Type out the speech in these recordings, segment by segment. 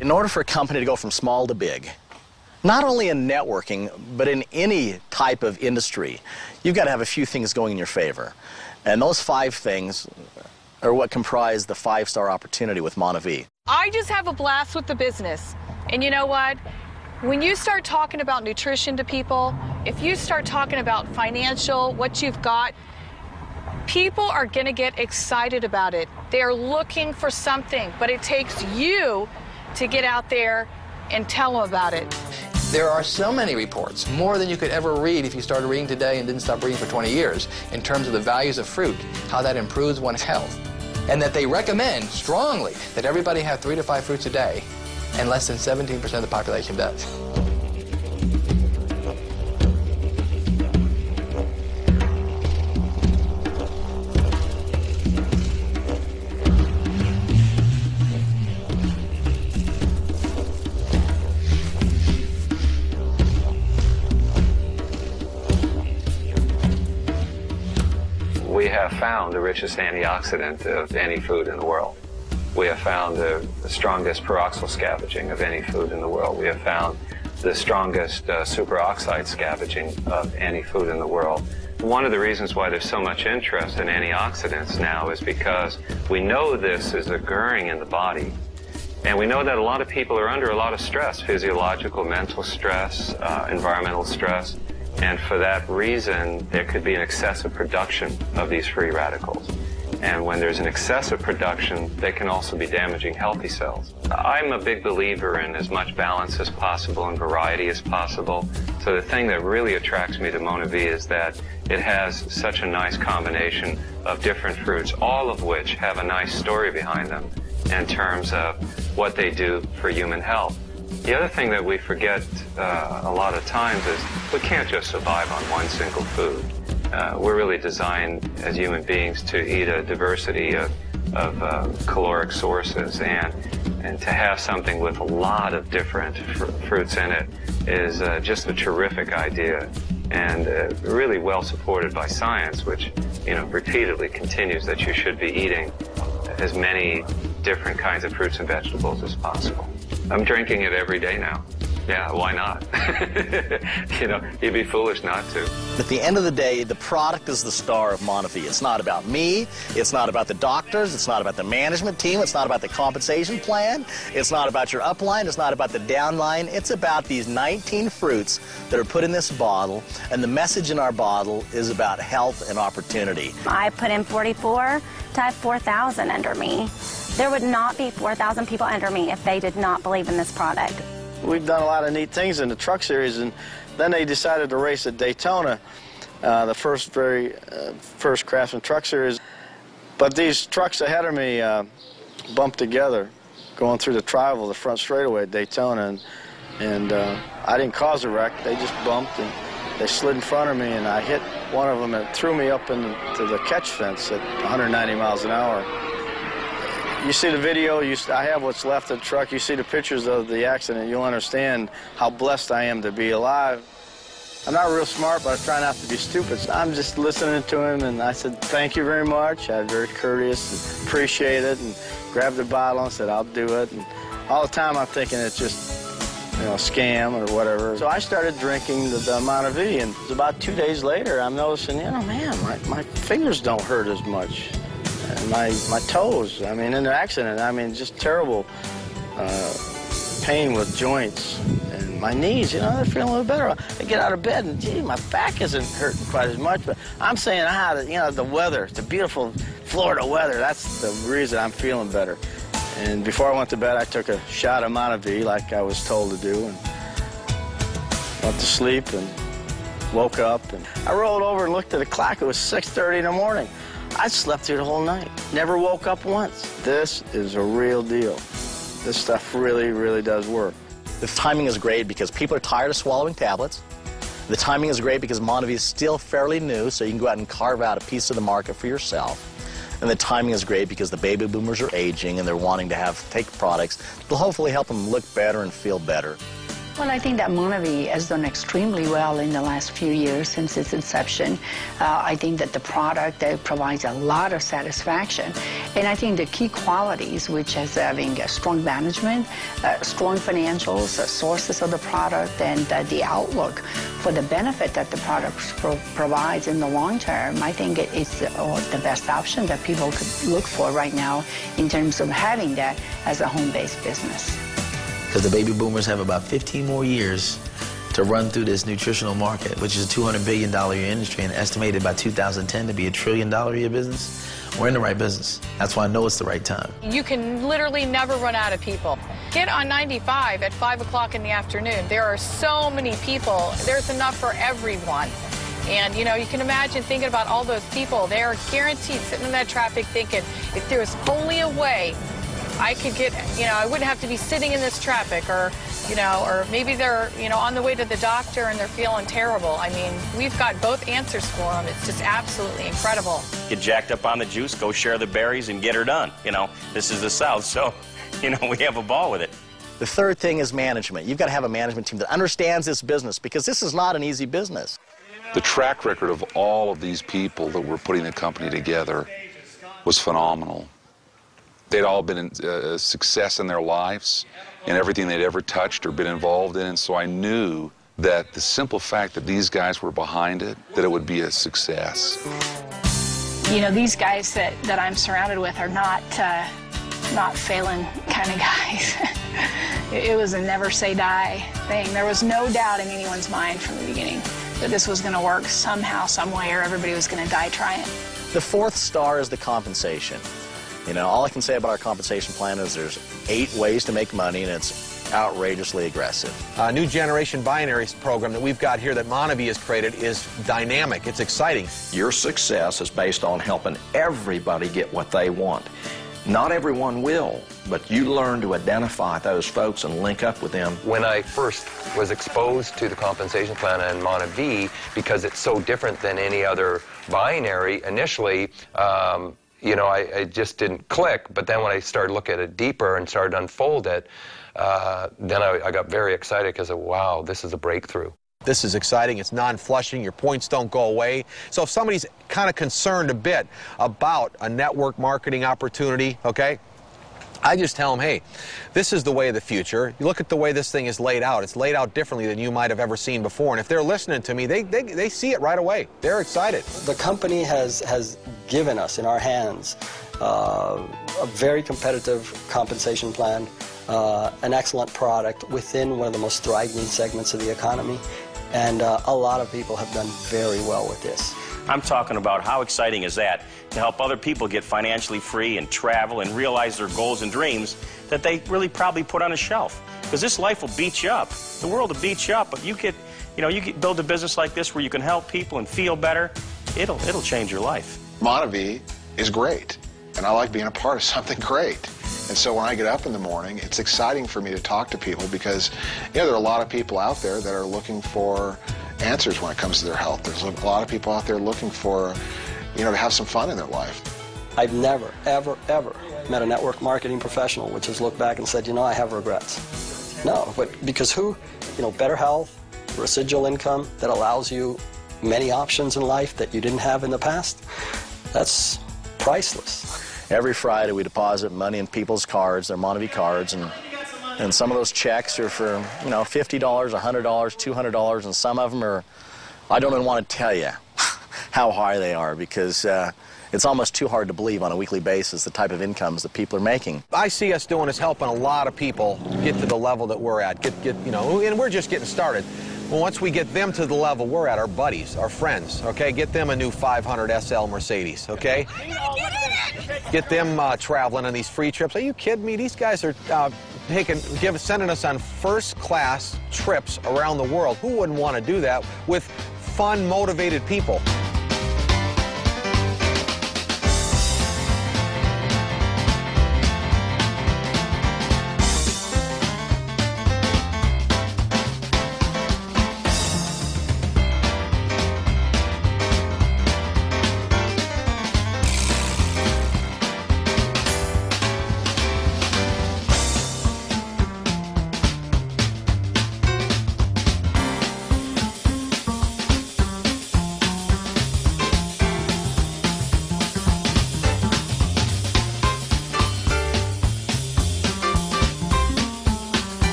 In order for a company to go from small to big, not only in networking, but in any type of industry, you've got to have a few things going in your favor. And those 5 things are what comprise the 5-star opportunity with MonaVie. I just have a blast with the business. And you know what? When you start talking about nutrition to people, if you start talking about financial, what you've got, people are going to get excited about it. They're looking for something, but it takes you to get out there and tell them about it. There are so many reports, more than you could ever read if you started reading today and didn't stop reading for 20 years, in terms of the values of fruit, how that improves one's health, and that they recommend strongly that everybody have 3 to 5 fruits a day, and less than 17% of the population does. We have found the richest antioxidant of any food in the world. We have found the strongest peroxyl scavenging of any food in the world. We have found the strongest superoxide scavenging of any food in the world. One of the reasons why there's so much interest in antioxidants now is because we know this is occurring in the body. And we know that a lot of people are under a lot of stress, physiological, mental stress, environmental stress. And for that reason, there could be an excessive production of these free radicals. And when there's an excessive production, they can also be damaging healthy cells. I'm a big believer in as much balance as possible and variety as possible. So the thing that really attracts me to MonaVie is that it has such a nice combination of different fruits, all of which have a nice story behind them in terms of what they do for human health. The other thing that we forget a lot of times is we can't just survive on one single food. We're really designed as human beings to eat a diversity of caloric sources, and to have something with a lot of different fruits in it is just a terrific idea, and really well supported by science, which repeatedly continues that you should be eating as many different kinds of fruits and vegetables as possible. I'm drinking it every day now. Yeah, why not? You'd be foolish not to. At the end of the day, the product is the star of MonaVie. It's not about me. It's not about the doctors. It's not about the management team. It's not about the compensation plan. It's not about your upline. It's not about the downline. It's about these 19 fruits that are put in this bottle, and the message in our bottle is about health and opportunity. I put in 44 to have 4,000 under me. There would not be 4,000 people under me if they did not believe in this product. We've done a lot of neat things in the truck series, and then they decided to race at Daytona, the first Craftsman Truck Series. But these trucks ahead of me bumped together going through the tribal, the front straightaway at Daytona, and I didn't cause a wreck. They just bumped, and they slid in front of me, and I hit one of them and threw me up into the catch fence at 190 miles an hour. You see the video, I have what's left of the truck, you see the pictures of the accident, you'll understand how blessed I am to be alive. I'm not real smart, but I try not to be stupid. So I'm just listening to him, and I said, thank you very much. I was very courteous and appreciate it, and grabbed the bottle and said, I'll do it. And all the time I'm thinking it's just, a scam or whatever. So I started drinking the MonaVie, and about 2 days later, I'm noticing, man, my fingers don't hurt as much. And my toes, in the accident, just terrible pain with joints. And my knees, they're feeling a little better. I get out of bed and, gee, my back isn't hurting quite as much. But I'm saying, the weather, the beautiful Florida weather, that's the reason I'm feeling better. And before I went to bed, I took a shot of MonaVie like I was told to do, and went to sleep and woke up. And I rolled over and looked at the clock. It was 6:30 in the morning. I slept through the whole night. Never woke up once. This is a real deal. This stuff really, really does work. The timing is great because people are tired of swallowing tablets. The timing is great because MonaVie is still fairly new, so you can go out and carve out a piece of the market for yourself. And the timing is great because the baby boomers are aging and they're wanting to take products that'll hopefully help them look better and feel better. Well, I think that MonaVie has done extremely well in the last few years since its inception. I think that the product provides a lot of satisfaction. And I think the key qualities, which is having a strong management, strong financials, sources of the product, and the outlook for the benefit that the product provides in the long term, I think it's the best option that people could look for right now in terms of having that as a home-based business. Because the baby boomers have about 15 more years to run through this nutritional market, which is a $200 billion a year industry and estimated by 2010 to be a $1 trillion a year business. We're in the right business. That's why I know it's the right time. You can literally never run out of people. Get on 95 at 5 o'clock in the afternoon. There are so many people. There's enough for everyone. And, you know, you can imagine thinking about all those people. They're guaranteed sitting in that traffic thinking, if there was only a way I could get, you know, I wouldn't have to be sitting in this traffic, or, you know, or maybe they're, you know, on the way to the doctor and they're feeling terrible. I mean, we've got both answers for them. It's just absolutely incredible. Get jacked up on the juice, go share the berries, and get her done. You know, this is the South, so, you know, we have a ball with it. The third thing is management. You've got to have a management team that understands this business, because this is not an easy business. The track record of all of these people that were putting the company together was phenomenal. They'd all been a success in their lives in everything they'd ever touched or been involved in, and so I knew that the simple fact that these guys were behind it, that it would be a success. You know, these guys that I'm surrounded with are not failing kind of guys. It was a never say die thing. There was no doubt in anyone's mind from the beginning that this was going to work somehow, some way, or everybody was going to die trying. The fourth star is the compensation. You know, all I can say about our compensation plan is there's 8 ways to make money, and it's outrageously aggressive. A new generation binaries program that we've got here that MonaVie has created is dynamic. It's exciting. Your success is based on helping everybody get what they want. Not everyone will, but you learn to identify those folks and link up with them. When I first was exposed to the compensation plan and MonaVie, because it's so different than any other binary, initially, you know, I just didn't click, but then when I started looking at it deeper and started to unfold it, then I got very excited because, wow, this is a breakthrough. This is exciting. It's non-flushing. Your points don't go away. So if somebody's kind of concerned a bit about a network marketing opportunity, okay, I just tell them, hey, this is the way of the future. You look at the way this thing is laid out. It's laid out differently than you might have ever seen before. And if they're listening to me, they see it right away. They're excited. The company has given us in our hands a very competitive compensation plan, an excellent product within one of the most thriving segments of the economy. And a lot of people have done very well with this. I'm talking about how exciting is that to help other people get financially free and travel and realize their goals and dreams that they really probably put on a shelf. Because this life will beat you up. The world will beat you up, but you could build a business like this where you can help people and feel better. It'll change your life. MonaVie is great, and I like being a part of something great. And so when I get up in the morning, it's exciting for me to talk to people because, you know, there are a lot of people out there that are looking for answers when it comes to their health. There's a lot of people out there looking for, you know, to have some fun in their life. I've never, ever, ever met a network marketing professional which has looked back and said, you know, I have regrets. No, but because who? You know, better health, residual income that allows you many options in life that you didn't have in the past, that's priceless. Every Friday we deposit money in people's cards, their MonaVie cards, and some of those checks are for, you know, $50, $100, $200, and some of them are, I don't even want to tell you how high they are because it's almost too hard to believe on a weekly basis the type of incomes that people are making. I see us doing is helping a lot of people get to the level that we're at, you know, and we're just getting started. Well, once we get them to the level we're at, our buddies, our friends, okay, get them a new 500 SL Mercedes, okay? Get them traveling on these free trips. Are you kidding me? These guys are sending us on first-class trips around the world. Who wouldn't want to do that with fun, motivated people?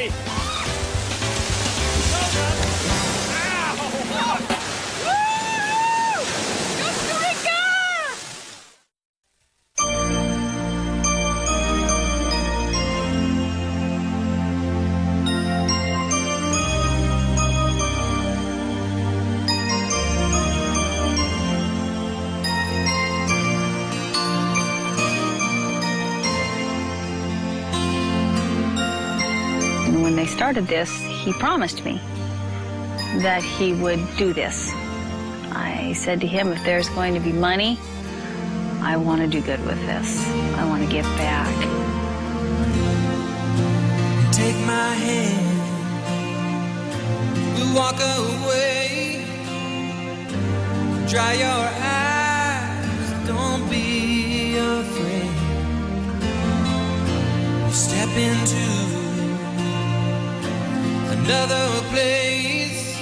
Hey! When they started this, he promised me that he would do this. I said to him, if there's going to be money, I want to do good with this. I want to give back. Take my hand, we'll walk away. Dry your eyes, don't be afraid. You step into another place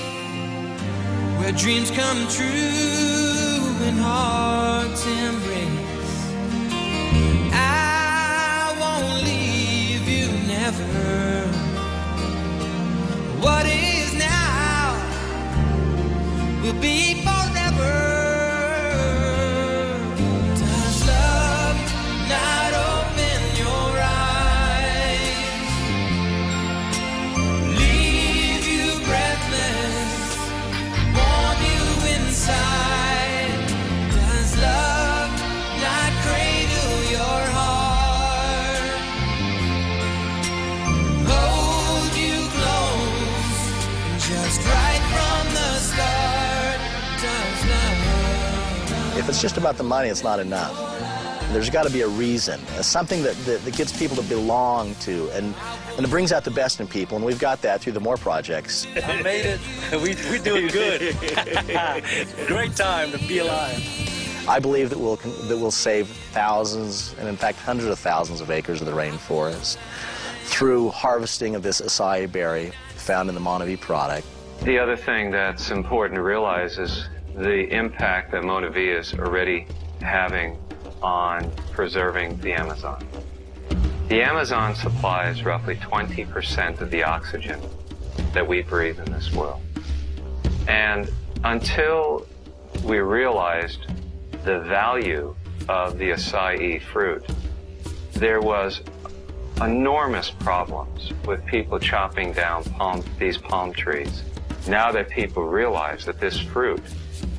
where dreams come true and hearts embrace. I won't leave you, never. What is now will be forever. Does love not open your eyes? Leave you breathless, warm you inside. Does love not cradle your heart? Hold you close, just right from the start. Does love? If it's just about the money, it's not enough. There's got to be a reason, something that gets people to belong to, and it brings out the best in people, and we've got that through the More projects. I made it. We're doing good. Great time to be alive. I believe that we'll save thousands, and in fact hundreds of thousands of acres of the rainforest through harvesting of this acai berry found in the MonaVie product. The other thing that's important to realize is the impact that MonaVie is already having on preserving the Amazon. The Amazon supplies roughly 20% of the oxygen that we breathe in this world. And until we realized the value of the acai fruit, there was enormous problems with people chopping down these palm trees. Now that people realize that this fruit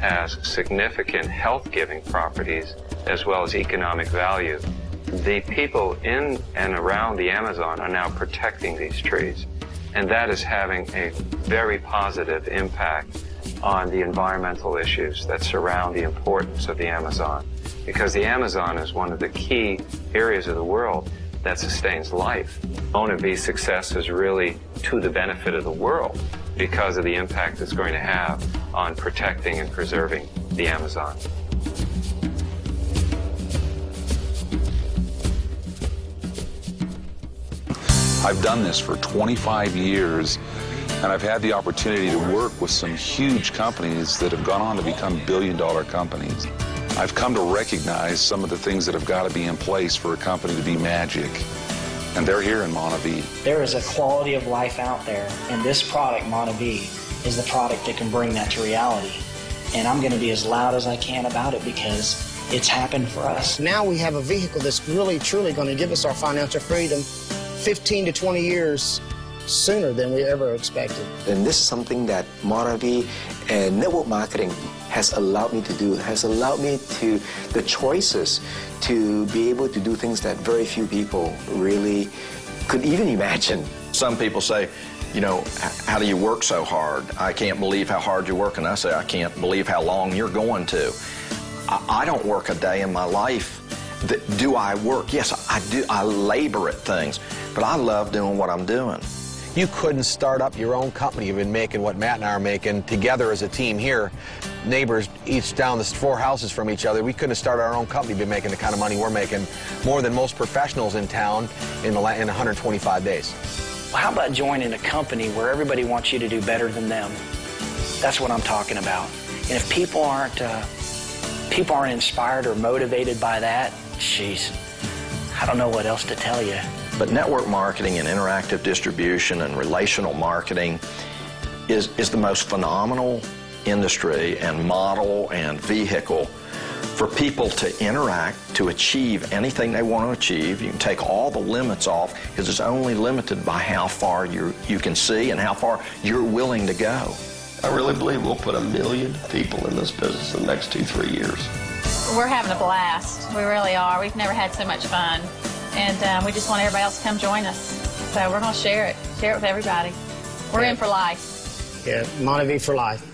has significant health-giving properties as well as economic value, the people in and around the Amazon are now protecting these trees. And that is having a very positive impact on the environmental issues that surround the importance of the Amazon. Because the Amazon is one of the key areas of the world that sustains life. MonaVie's success is really to the benefit of the world because of the impact it's going to have on protecting and preserving the Amazon. I've done this for 25 years, and I've had the opportunity to work with some huge companies that have gone on to become billion-dollar companies. I've come to recognize some of the things that have got to be in place for a company to be magic, and they're here in MonaVie. There is a quality of life out there, and this product, MonaVie, is the product that can bring that to reality. And I'm going to be as loud as I can about it because it's happened for us. Now we have a vehicle that's really, truly going to give us our financial freedom 15 to 20 years sooner than we ever expected. And this is something that MonaVie and network marketing has allowed me to do, has allowed me to the choices to be able to do things that very few people really could even imagine. Some people say, you know, how do you work so hard? I can't believe how hard you're working. I say, I can't believe how long you're going to. I don't work a day in my life. Do I work? Yes, I do. I labor at things, but I love doing what I'm doing. You couldn't start up your own company. You've been making what Matt and I are making together as a team here. Neighbors each down the 4 houses from each other. We couldn't have started our own company, been making the kind of money we're making, more than most professionals in town in 125 days. Well, how about joining a company where everybody wants you to do better than them? That's what I'm talking about. And if people aren't inspired or motivated by that, jeez, I don't know what else to tell you. But network marketing and interactive distribution and relational marketing is the most phenomenal industry and model and vehicle for people to interact, to achieve anything they want to achieve. You can take all the limits off because it's only limited by how far you can see and how far you're willing to go. I really believe we'll put 1 million people in this business in the next 2-3 years. We're having a blast. We really are. We've never had so much fun. And we just want everybody else to come join us. So we're going to share it with everybody. We're in for life. Yeah, MonaVie for life.